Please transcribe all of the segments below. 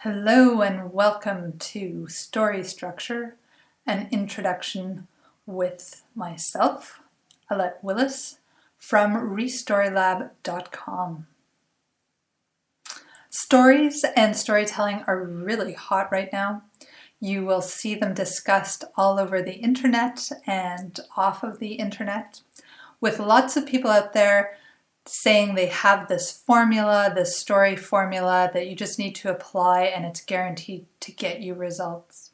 Hello and welcome to Story Structure, an introduction with myself, Alette Willis, from restorylab.com. Stories and storytelling are really hot right now. You will see them discussed all over the internet and off of the internet, with lots of people out there saying they have this formula, this story formula that you just need to apply and it's guaranteed to get you results.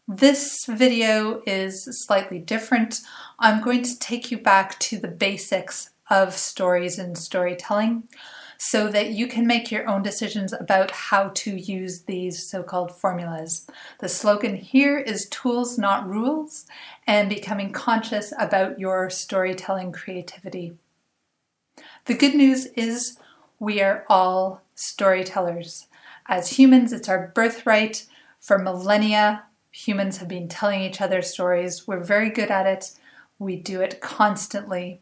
This video is slightly different. I'm going to take you back to the basics of stories and storytelling so that you can make your own decisions about how to use these so-called formulas. The slogan here is tools, not rules, and becoming conscious about your storytelling creativity. The good news is we are all storytellers. As humans, it's our birthright. For millennia, humans have been telling each other stories. We're very good at it. We do it constantly.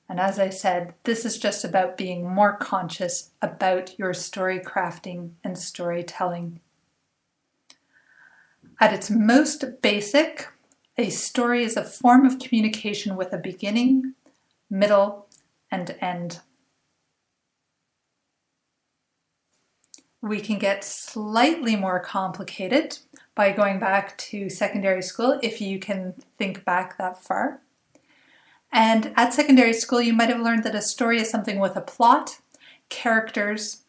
And as I said, this is just about being more conscious about your story crafting and storytelling. At its most basic, a story is a form of communication with a beginning, middle, and end. We can get slightly more complicated by going back to secondary school, if you can think back that far. And at secondary school, you might have learned that a story is something with a plot, characters,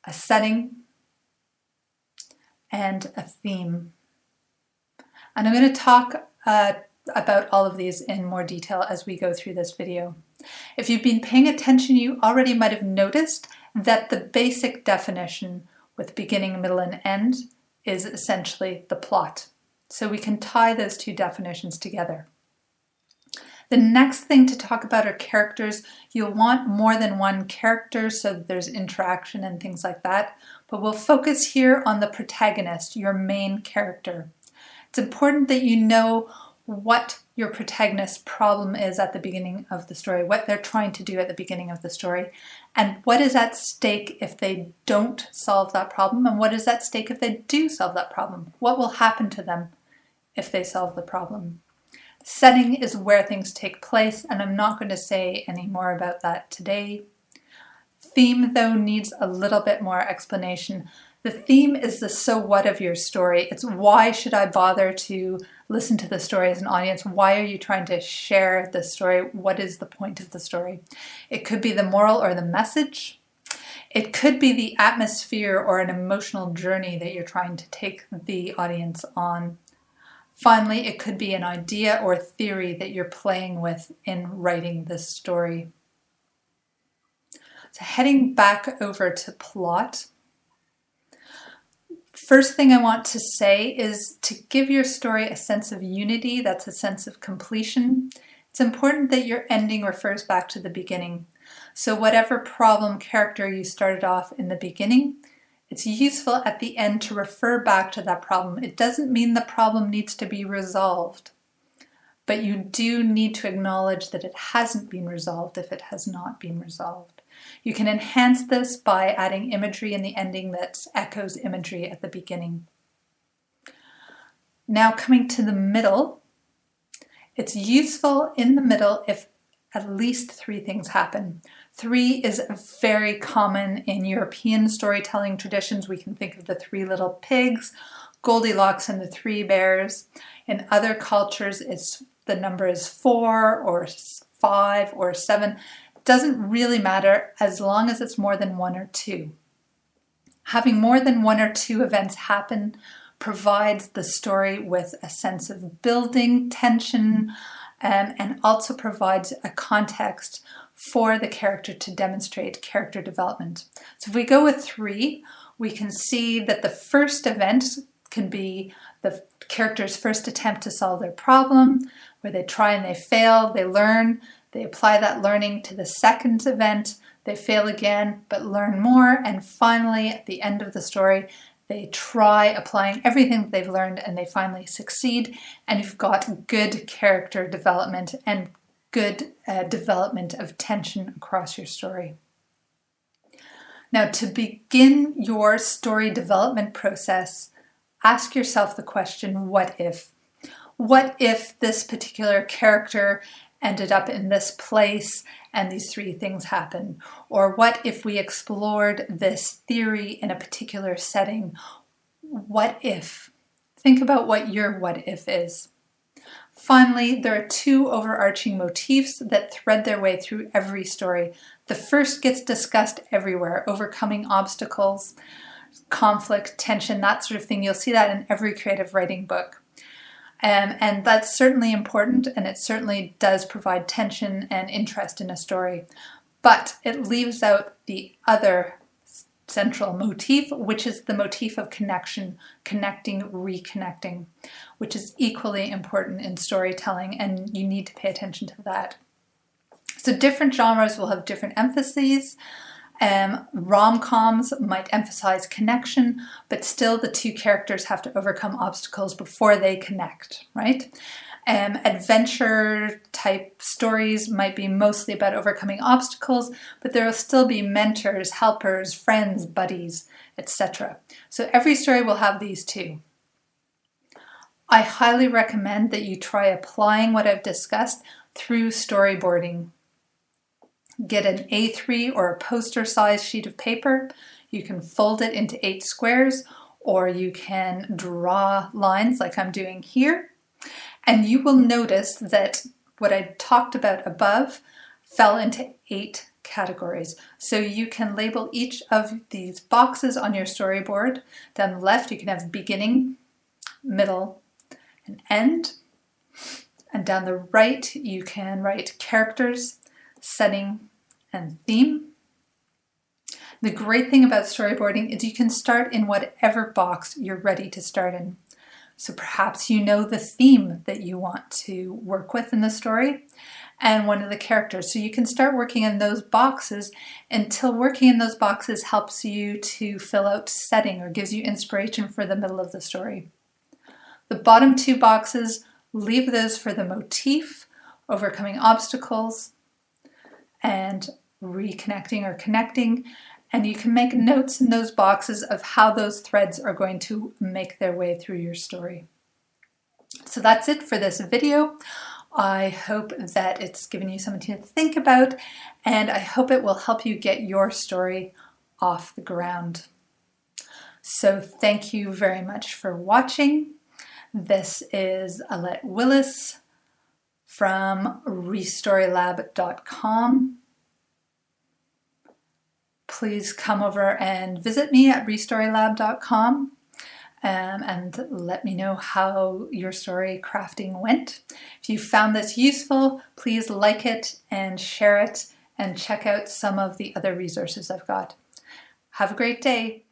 a setting, and a theme. And I'm going to talk about all of these in more detail as we go through this video. If you've been paying attention, you already might have noticed that the basic definition with beginning, middle, and end is essentially the plot. So we can tie those two definitions together. The next thing to talk about are characters. You'll want more than one character so that there's interaction and things like that, but we'll focus here on the protagonist, your main character. It's important that you know what your protagonist's problem is at the beginning of the story, what they're trying to do at the beginning of the story, and what is at stake if they don't solve that problem, and what is at stake if they do solve that problem. What will happen to them if they solve the problem? Setting is where things take place, and I'm not going to say any more about that today. Theme, though, needs a little bit more explanation. The theme is the so what of your story. It's why should I bother to listen to the story as an audience? Why are you trying to share the story? What is the point of the story? It could be the moral or the message. It could be the atmosphere or an emotional journey that you're trying to take the audience on. Finally, it could be an idea or theory that you're playing with in writing this story. So heading back over to plot. First thing I want to say is to give your story a sense of unity, that's a sense of completion. It's important that your ending refers back to the beginning. So whatever problem character you started off in the beginning, it's useful at the end to refer back to that problem. It doesn't mean the problem needs to be resolved, but you do need to acknowledge that it hasn't been resolved if it has not been resolved. You can enhance this by adding imagery in the ending that echoes imagery at the beginning. Now coming to the middle, it's useful in the middle if at least 3 things happen. 3 is very common in European storytelling traditions. We can think of the 3 little pigs, Goldilocks and the 3 bears. In other cultures, the number is 4 or 5 or 7. Doesn't really matter as long as it's more than 1 or 2. Having more than 1 or 2 events happen provides the story with a sense of building tension and also provides a context for the character to demonstrate character development. So if we go with 3, we can see that the first event can be the character's first attempt to solve their problem, where they try and they fail, they learn, they apply that learning to the second event, they fail again, but learn more, and finally, at the end of the story, they try applying everything that they've learned and they finally succeed, and you've got good character development and good development of tension across your story. Now, to begin your story development process, ask yourself the question, what if? What if this particular character ended up in this place and these three things happen? Or what if we explored this theory in a particular setting? What if? Think about what your what if is. Finally, there are two overarching motifs that thread their way through every story. The first gets discussed everywhere, overcoming obstacles, conflict, tension, that sort of thing. You'll see that in every creative writing book. And that's certainly important, and it certainly does provide tension and interest in a story. But it leaves out the other central motif, which is the motif of connection, connecting, reconnecting, which is equally important in storytelling, and you need to pay attention to that. So different genres will have different emphases. Rom-coms might emphasize connection, but still the two characters have to overcome obstacles before they connect, right? Adventure type stories might be mostly about overcoming obstacles, but there will still be mentors, helpers, friends, buddies, etc. So every story will have these two. I highly recommend that you try applying what I've discussed through storyboarding. Get an A3 or a poster size sheet of paper. You can fold it into 8 squares, or you can draw lines like I'm doing here. And you will notice that what I talked about above fell into 8 categories. So you can label each of these boxes on your storyboard. Down the left, you can have beginning, middle, and end. And down the right, you can write characters, setting, and theme. The great thing about storyboarding is you can start in whatever box you're ready to start in. So perhaps you know the theme that you want to work with in the story and one of the characters. So you can start working in those boxes until working in those boxes helps you to fill out setting or gives you inspiration for the middle of the story. The bottom 2 boxes, leave those for the motif, overcoming obstacles, and reconnecting or connecting. And you can make notes in those boxes of how those threads are going to make their way through your story. So that's it for this video. I hope that it's given you something to think about, and I hope it will help you get your story off the ground. So thank you very much for watching. This is Alette Willis from restorylab.com. Please come over and visit me at restorylab.com and let me know how your story crafting went. If you found this useful, please like it and share it and check out some of the other resources I've got. Have a great day.